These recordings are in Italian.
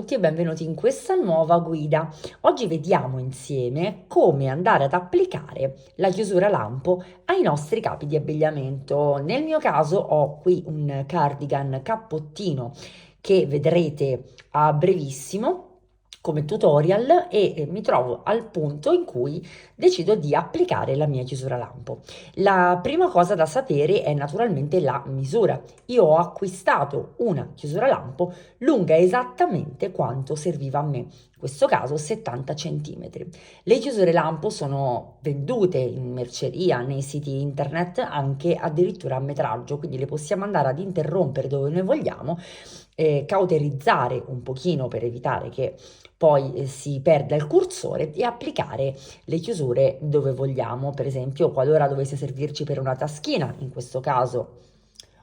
tutti e benvenuti in questa nuova guida. Oggi vediamo insieme come andare ad applicare la chiusura lampo ai nostri capi di abbigliamento. Nel mio caso ho qui un cardigan cappottino che vedrete a brevissimo come tutorial e mi trovo al punto in cui decido di applicare la mia chiusura lampo. La prima cosa da sapere è naturalmente la misura. Io ho acquistato una chiusura lampo lunga esattamente quanto serviva a me, in questo caso 70 centimetri. Le chiusure lampo sono vendute in merceria, nei siti internet, anche addirittura a metraggio, quindi le possiamo andare ad interrompere dove noi vogliamo, cauterizzare un pochino per evitare che poi si perda il cursore e applicare le chiusure dove vogliamo. Per esempio, qualora dovesse servirci per una taschina, in questo caso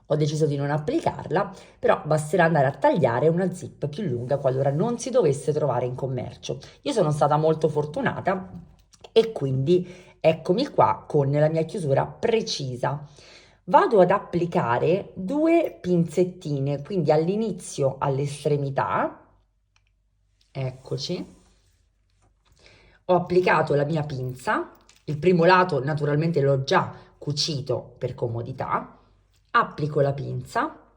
ho deciso di non applicarla, però basterà andare a tagliare una zip più lunga qualora non si dovesse trovare in commercio. Io sono stata molto fortunata e quindi eccomi qua con la mia chiusura precisa. Vado ad applicare due pinzettine, quindi all'inizio all'estremità, eccoci, ho applicato la mia pinza, il primo lato naturalmente l'ho già cucito per comodità, applico la pinza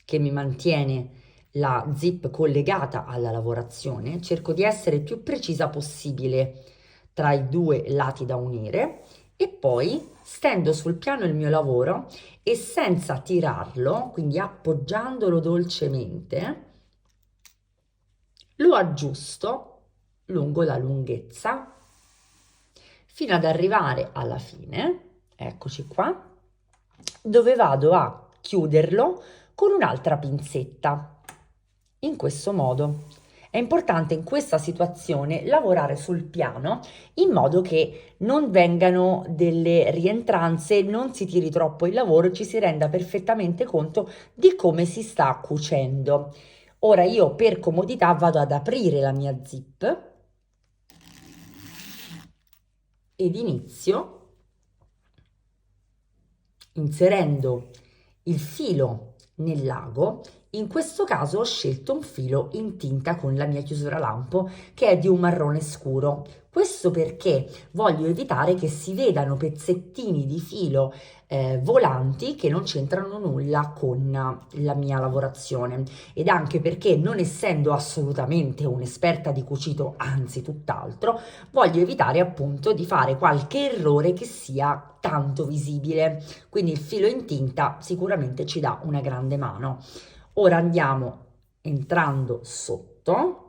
che mi mantiene la zip collegata alla lavorazione, cerco di essere il più precisa possibile tra i due lati da unire e poi stendo sul piano il mio lavoro e senza tirarlo, quindi appoggiandolo dolcemente, lo aggiusto lungo la lunghezza fino ad arrivare alla fine, eccoci qua, dove vado a chiuderlo con un'altra pinzetta, in questo modo. È importante in questa situazione lavorare sul piano in modo che non vengano delle rientranze, non si tiri troppo il lavoro e ci si renda perfettamente conto di come si sta cucendo. Ora io per comodità vado ad aprire la mia zip ed inizio inserendo il filo nell'ago. In questo caso ho scelto un filo in tinta con la mia chiusura lampo che è di un marrone scuro. Questo perché voglio evitare che si vedano pezzettini di filo volanti che non c'entrano nulla con la mia lavorazione, ed anche perché, non essendo assolutamente un'esperta di cucito, anzi tutt'altro, voglio evitare appunto di fare qualche errore che sia tanto visibile. Quindi il filo in tinta sicuramente ci dà una grande mano. Ora andiamo entrando sotto,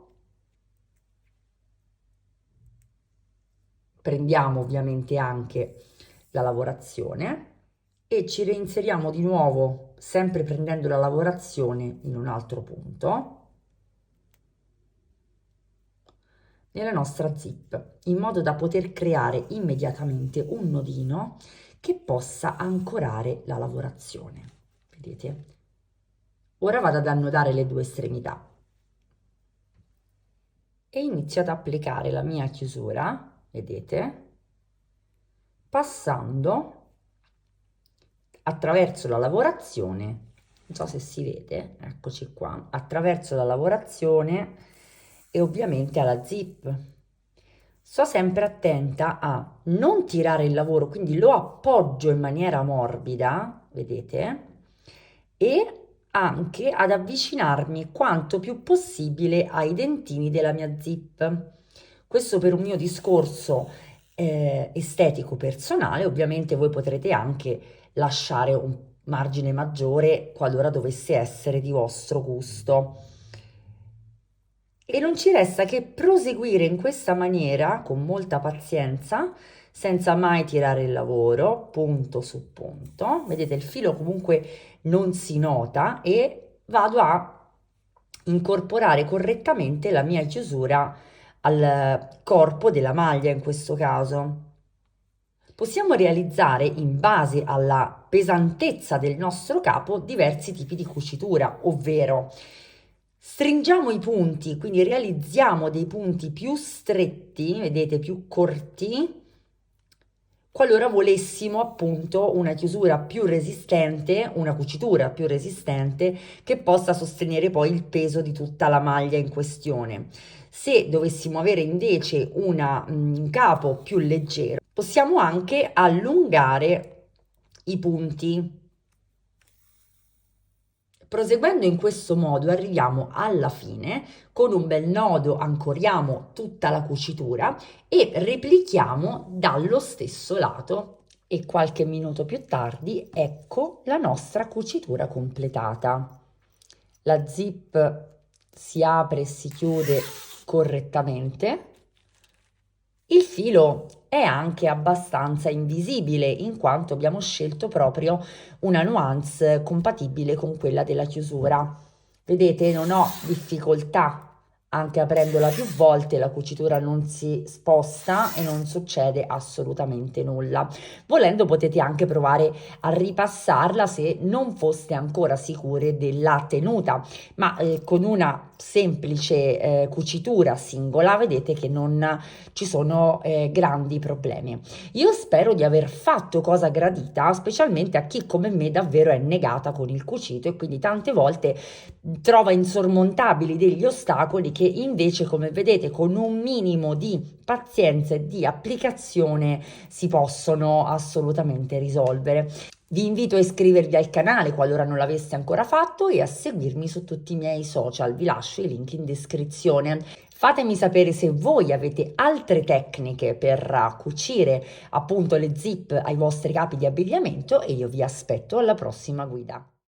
prendiamo ovviamente anche la lavorazione e ci reinseriamo di nuovo, sempre prendendo la lavorazione in un altro punto, nella nostra zip, in modo da poter creare immediatamente un nodino che possa ancorare la lavorazione. Vedete? Ora vado ad annodare le due estremità e inizio ad applicare la mia chiusura, vedete, passando attraverso la lavorazione, non so se si vede, eccoci qua, attraverso la lavorazione e ovviamente alla zip. Sto sempre attenta a non tirare il lavoro, quindi lo appoggio in maniera morbida, vedete, e anche ad avvicinarmi quanto più possibile ai dentini della mia zip. Questo per un mio discorso estetico personale. Ovviamente voi potrete anche lasciare un margine maggiore qualora dovesse essere di vostro gusto. E non ci resta che proseguire in questa maniera con molta pazienza, senza mai tirare il lavoro, punto su punto. Vedete, il filo comunque non si nota e vado a incorporare correttamente la mia chiusura al corpo della maglia in questo caso. Possiamo realizzare, in base alla pesantezza del nostro capo, diversi tipi di cucitura, ovvero stringiamo i punti, quindi realizziamo dei punti più stretti, vedete, più corti, qualora volessimo appunto una chiusura più resistente, una cucitura più resistente che possa sostenere poi il peso di tutta la maglia in questione. Se dovessimo avere invece un capo più leggero, possiamo anche allungare i punti. Proseguendo in questo modo arriviamo alla fine, con un bel nodo ancoriamo tutta la cucitura e replichiamo dallo stesso lato. E qualche minuto più tardi ecco la nostra cucitura completata. La zip si apre e si chiude correttamente. Il filo è anche abbastanza invisibile in quanto abbiamo scelto proprio una nuance compatibile con quella della chiusura. Vedete, non ho difficoltà, anche aprendola più volte la cucitura non si sposta e non succede assolutamente nulla. Volendo potete anche provare a ripassarla se non foste ancora sicure della tenuta, ma con una semplice cucitura singola vedete che non ci sono grandi problemi. Io spero di aver fatto cosa gradita, specialmente a chi come me davvero è negata con il cucito e quindi tante volte trova insormontabili degli ostacoli che invece, come vedete, con un minimo di pazienza e di applicazione si possono assolutamente risolvere. Vi invito a iscrivervi al canale qualora non l'aveste ancora fatto e a seguirmi su tutti i miei social, vi lascio i link in descrizione. Fatemi sapere se voi avete altre tecniche per cucire appunto le zip ai vostri capi di abbigliamento e io vi aspetto alla prossima guida.